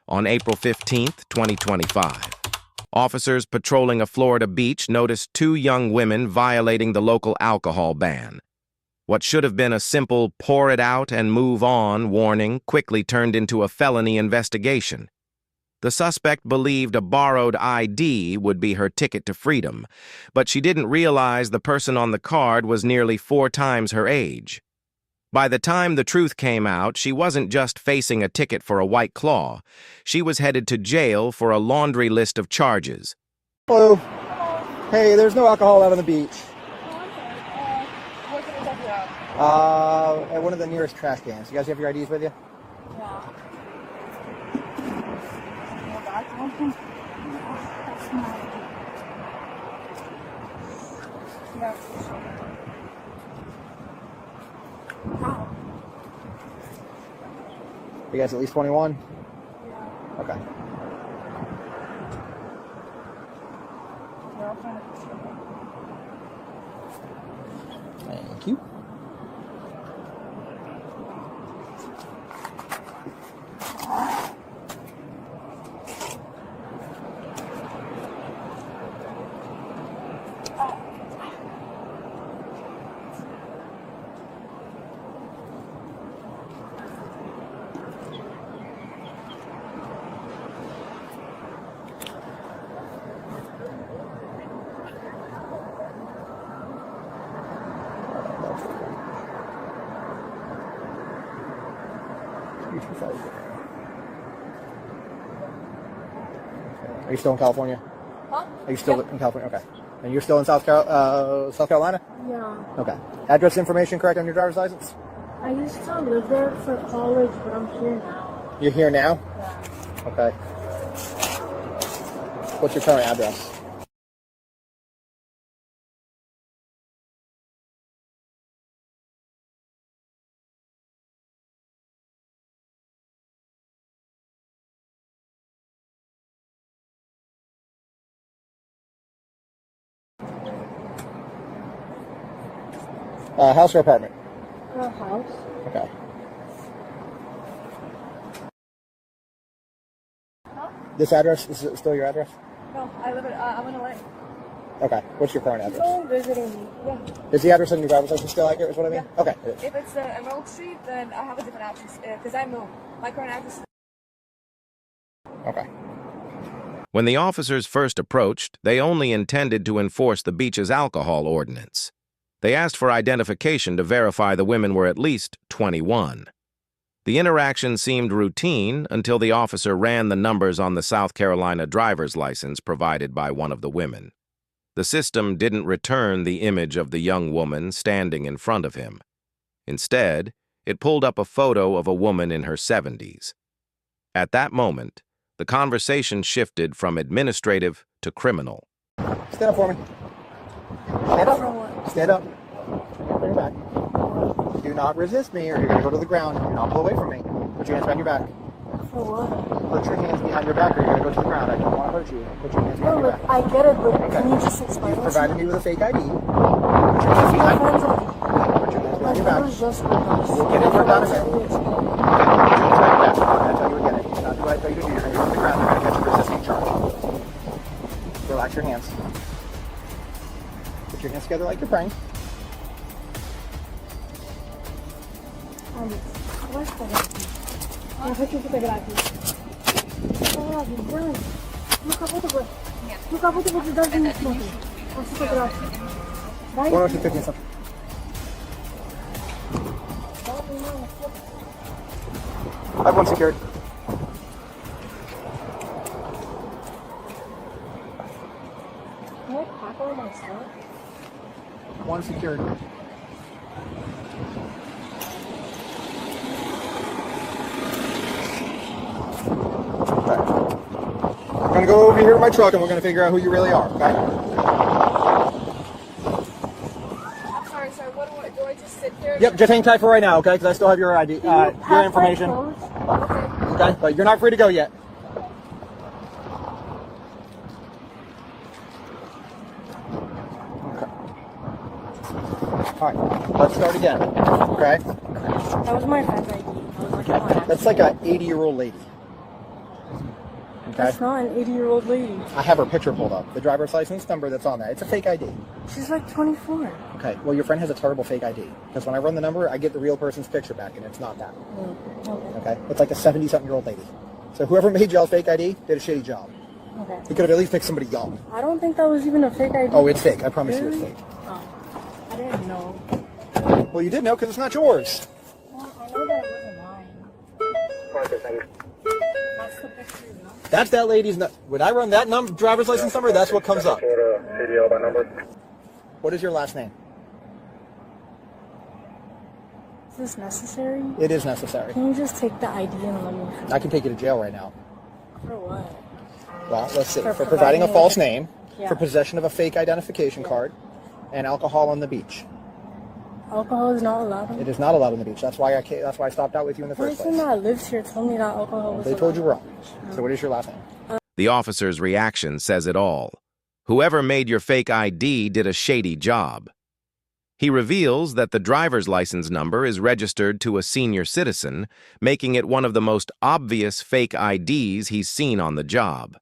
On April 15, 2025, officers patrolling a Florida beach noticed two young women violating the local alcohol ban. What should have been a simple pour it out and move on warning quickly turned into a felony investigation. The suspect believed a borrowed ID would be her ticket to freedom, but she didn't realize the person on the card was nearly 4 times her age. By the time the truth came out, she wasn't just facing a ticket for a White Claw. She was headed to jail for a laundry list of charges. Hello. Hey, there's no alcohol out on the beach. What can I talk about? At one of the nearest trash cans. You guys have your IDs with you? Yeah. You guys at least 21? Yeah. Okay. We're all trying to Thank you. Are you still in California? Huh? Are you still in California? Okay. And you're still in South Carolina? Yeah. Okay. Address information correct on your driver's license? I used to live there for college, but I'm here now. You're here now? Yeah. Okay. What's your current address? House or apartment? House. Okay. Huh? This address is it still your address? No, I live in, I'm in LA. Okay. What's your current address? So visiting me. Yeah. Is the address on your driver's license still accurate? Is what I mean? Yeah. Okay. If it's Emerald Street, then I have a different address. Because I moved. My current address is... Okay. When the officers first approached, they only intended to enforce the beach's alcohol ordinance. They asked for identification to verify the women were at least 21. The interaction seemed routine until the officer ran the numbers on the South Carolina driver's license provided by one of the women. The system didn't return the image of the young woman standing in front of him. Instead, it pulled up a photo of a woman in her 70s. At that moment, the conversation shifted from administrative to criminal. Stand up for me. Stand up. Stand up. Bring your back. Do not resist me or you're going to go to the ground. Do not pull away from me. Put your hands behind your back. For what? Put your hands behind your back or you're going to go to the ground. I don't want to hurt you. Put your hands behind No, your look, back. I get it, but can you just explain You this? provided me with a fake ID. Put your hands behind My your friends back. Put your hands behind your back. was just with us. We'll get it worked out in a minute. We'll Put your hands behind your back. I'm going to tell you again. If you not do what I tell you to do, you're going to go to the ground. You're going to get your resisting charge. Relax your hands. Put your hands together like you're praying. One or two 15 something. I have one secured. Can I pack all my stuff? One secured. We're going to go over here to my truck and we're going to figure out who you really are, okay? I'm sorry, sir. What do I just sit there? Yep, just hang tight for right now, okay? Because I still have your ID, your information. Okay. Okay, but you're not free to go yet. Okay. All right, let's start again, okay? That was my friend's ID. I was like, That's like an 80-year-old lady. Okay? That's not an 80-year-old lady. I have her picture pulled up. The driver's license number that's on that. It's a fake ID. She's like 24. Okay, well, your friend has a terrible fake ID. Because when I run the number, I get the real person's picture back, and it's not that. Okay? It's like a 70-something-year-old lady. So whoever made y'all's fake ID did a shitty job. Okay. He could have at least picked somebody young. I don't think that was even a fake ID. Oh, it's fake. I promise you it's Really? fake. Oh, I didn't know. Well, you did know because it's not yours. Well, I know that it wasn't mine. That's the picture, you know? That's that lady's... When I run that driver's license number, that's what comes up. What is your last name? Is this necessary? It is necessary. Can you just take the ID and let me... I can take you to jail right now. For what? Well, let's see. For For providing a false name, Yeah. for possession of a fake identification card, and alcohol on the beach. Alcohol is not allowed? It is not allowed on the beach. That's why I stopped out with you in the The first person place. that lives here told me that alcohol was They told you allowed. wrong. So what is your last name? The officer's reaction says it all. Whoever made your fake ID did a shady job. He reveals that the driver's license number is registered to a senior citizen, making it one of the most obvious fake IDs he's seen on the job.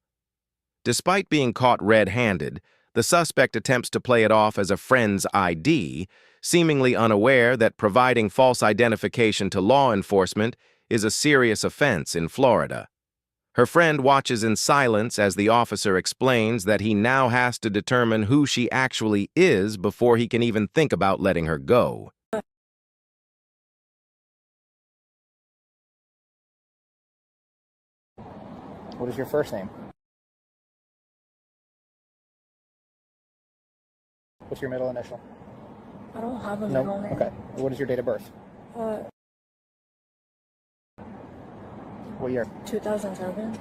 Despite being caught red-handed, the suspect attempts to play it off as a friend's ID, seemingly unaware that providing false identification to law enforcement is a serious offense in Florida. Her friend watches in silence as the officer explains that he now has to determine who she actually is before he can even think about letting her go. What is your first name? What's your middle initial? I don't have a No? middle name. Okay. What is your date of birth? Uh, What year? 2007.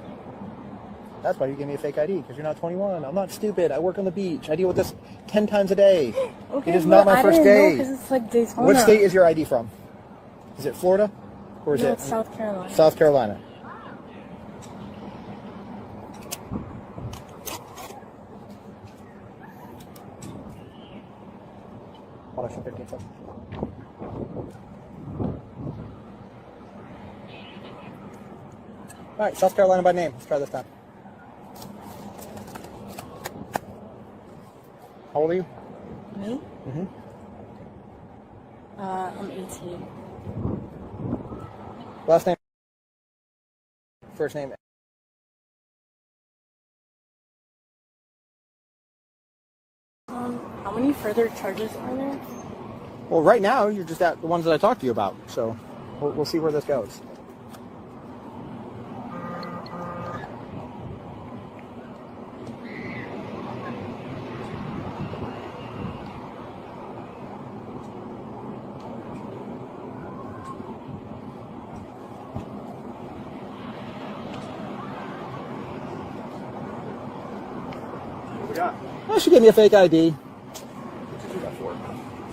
That's why you gave me a fake ID, because you're not 21. I'm not stupid. I work on the beach. I deal with this 10 times a day. Okay, It is not but my first I didn't know day. because it's like Daytona. What state is your ID from? Is it Florida? Or is No, it it's South Carolina. South Carolina? Hold on for 15 seconds. All right, South Carolina by name. Let's try this time. How old are you? Me? Mm-hmm. I'm 18. Last name? First name? How many further charges are there? Well, right now, you're just at the ones that I talked to you about. So we'll see where this goes. Oh, she gave me a fake ID.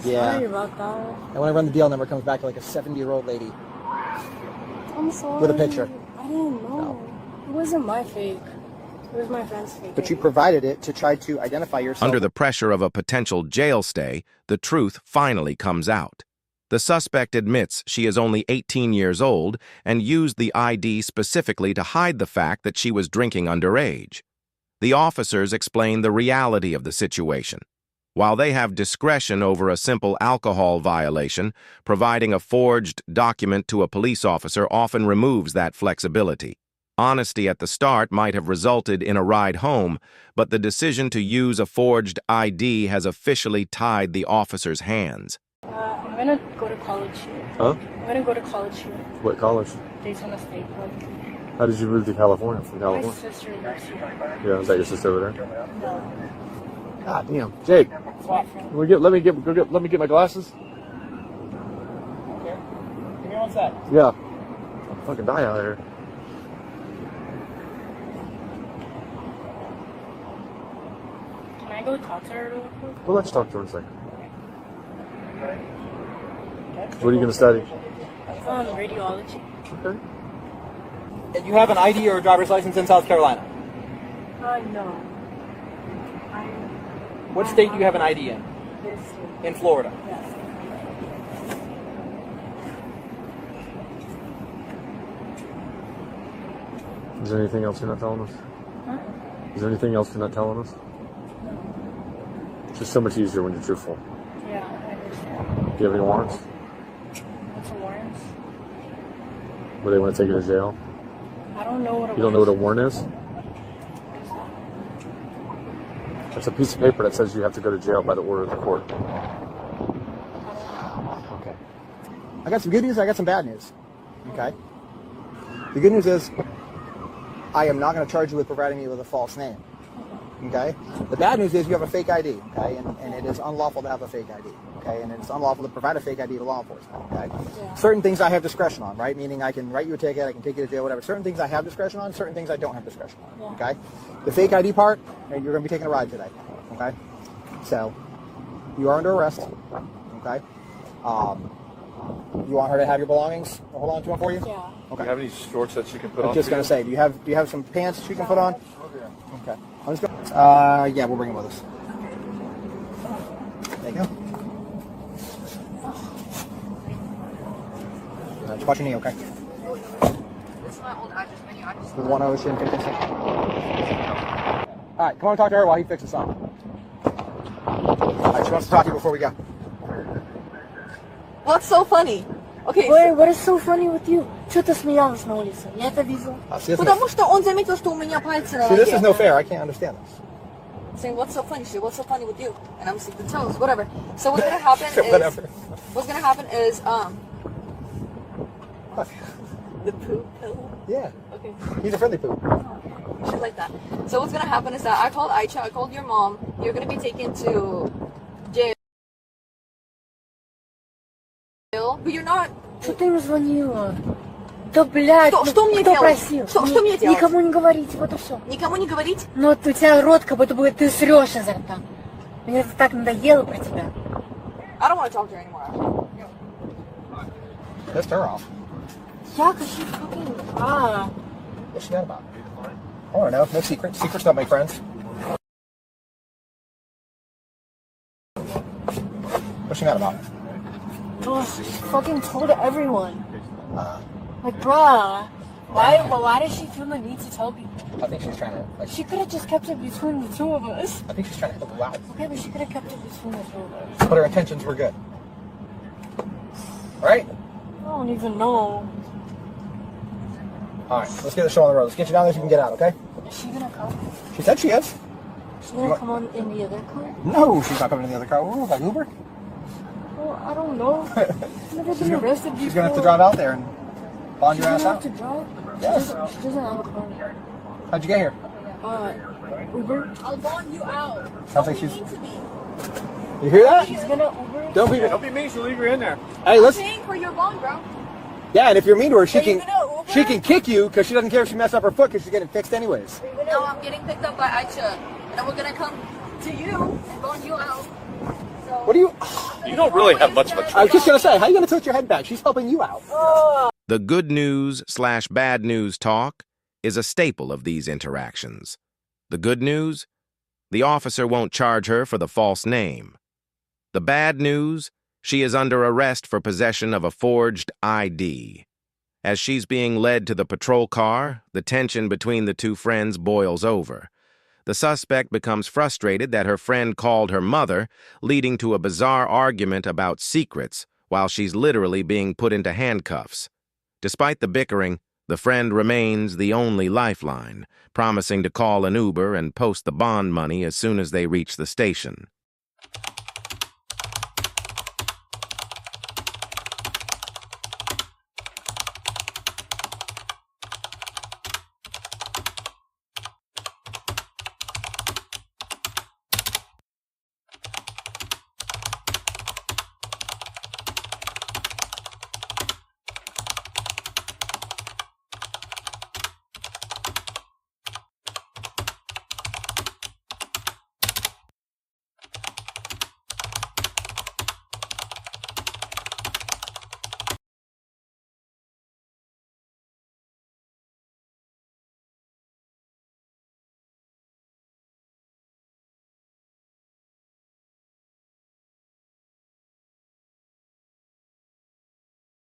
Yeah. Sorry about that. And when I run the DL number, it comes back to like a 70-year-old lady. I'm sorry. With a picture. I didn't know. It wasn't my fake. It was my friend's fake. But you ID. provided it to try to identify yourself. Under the pressure of a potential jail stay, the truth finally comes out. The suspect admits she is only 18 years old and used the ID specifically to hide the fact that she was drinking underage. The officers explain the reality of the situation. While they have discretion over a simple alcohol violation, providing a forged document to a police officer often removes that flexibility. Honesty at the start might have resulted in a ride home, but the decision to use a forged ID has officially tied the officer's hands. I'm gonna go to college here. Huh? I'm gonna go to college here. What college? Daytona State College. How did you move to California from My California? sister lives here. Yeah, is that your sister over there? No, God damn, Jake. it's my friend. Let me get my glasses. Okay. Give me 1 sec. Yeah. I'll fucking die out here. Can I go talk to her real quick? Well, let's talk to her a second. What are you gonna study? Radiology. Okay. And you have an ID or a driver's license in South Carolina? No. What state do you have an ID in? This In Florida. Yes. Is there anything else you're not telling us? Huh? Is there anything else you're not telling us? It's just so much easier when you're truthful. Yeah, I understand. Do you have any warrants? What's a warrant? Where they want to take you to jail? I don't know what a You don't know what a warrant is? It's a piece of paper that says you have to go to jail by the order of the court. Okay. I got some good news. I got some bad news. Okay. The good news is I am not going to charge you with providing me with a false name. Okay. The bad news is you have a fake ID. Okay, and it is unlawful to have a fake ID. Okay, and it's unlawful to provide a fake ID to law enforcement. Okay. Yeah. Certain things I have discretion on, right? Meaning I can write you a ticket, I can take you to jail, whatever. Certain things I have discretion on, certain things I don't have discretion on. Yeah. Okay. The fake ID part, you're going to be taking a ride today. Okay. So you are under arrest. Okay. You want her to have your belongings? I'll hold on to them for you. Yeah. Do you have any shorts that you can put I'm on? just gonna say, do you have some pants she can put on? Okay. I'm just going. Yeah, we'll bring them with us. There you go. Just watch your knee, okay? This is my old address menu. I just The 1 Ocean 56. All right, come on, talk to her while he fixes something. All right, she wants to talk to you before we go. What's so funny? Okay. Ой, what is so funny with you? Что ты смеялась на улице? Я это вижу. See, Потому что он заметил, что у меня пальцы на see, this ноге. is no fair. I can't understand this. Saying, what's so funny? She said, what's so funny with you? And I'm saying, the toes, whatever. So what's gonna happen is, Whatever. what's gonna happen is, the poop pill. Yeah, Okay. he's a friendly poop. Shit like that. So what's gonna happen is that I called Aicha, I called your mom. You're gonna be taken to jail, but you're not. Что ты ему звонила? Да, блядь, Что мне кто делать? просил? Что мне делать? Никому не говорите, вот и все. Никому не говорить. Но вот у тебя рот, как будто бы ты срешь изо рта. Мне это так надоело про тебя. I don't want to talk to her anymore. Pissed her off. Yeah, cause she fucking... What's she mad about? I want to know. No secrets. Secrets don't make friends. What's she mad about? Oh, she fucking told everyone. Like, bruh, why does she feel the need to tell people? I think she's trying to. Like, She could have just kept it between the two of us. I think she's trying to help you out. Okay, but she could have kept it between the two of us. But her intentions were good. Right? I don't even know. All right. Let's get the show on the road. Let's get you down there so you can get out. Okay? Is she gonna come? She said she is. She's gonna come on in the other car? No, she's not coming in the other car. Ooh, like Uber. Well, I don't know. I've never been arrested before. She's gonna have to drive out there and bond She your ass doesn't have out. to drive? Yes. She doesn't have a car. How'd you get here? Uber? I'll bond you out. Sounds like she's. Mean to me. You hear that? She's gonna Uber? Don't be. Don't be mean, she'll leave you in there. Hey, let's. Paying for your bond, bro. Yeah, and if you're mean to her, she Are you can. gonna Uber? She can kick you because she doesn't care if she messes up her foot because she's getting it fixed anyways. No, I'm getting picked up by Aicha, and then we're gonna come to you and bond you out. So, What do you? You don't really have much of a I was just gonna say, how are you gonna tilt your head back? She's helping you out. The good news/bad news talk is a staple of these interactions. The good news? The officer won't charge her for the false name. The bad news? She is under arrest for possession of a forged ID. As she's being led to the patrol car, the tension between the two friends boils over. The suspect becomes frustrated that her friend called her mother, leading to a bizarre argument about secrets while she's literally being put into handcuffs. Despite the bickering, the friend remains the only lifeline, promising to call an Uber and post the bond money as soon as they reach the station.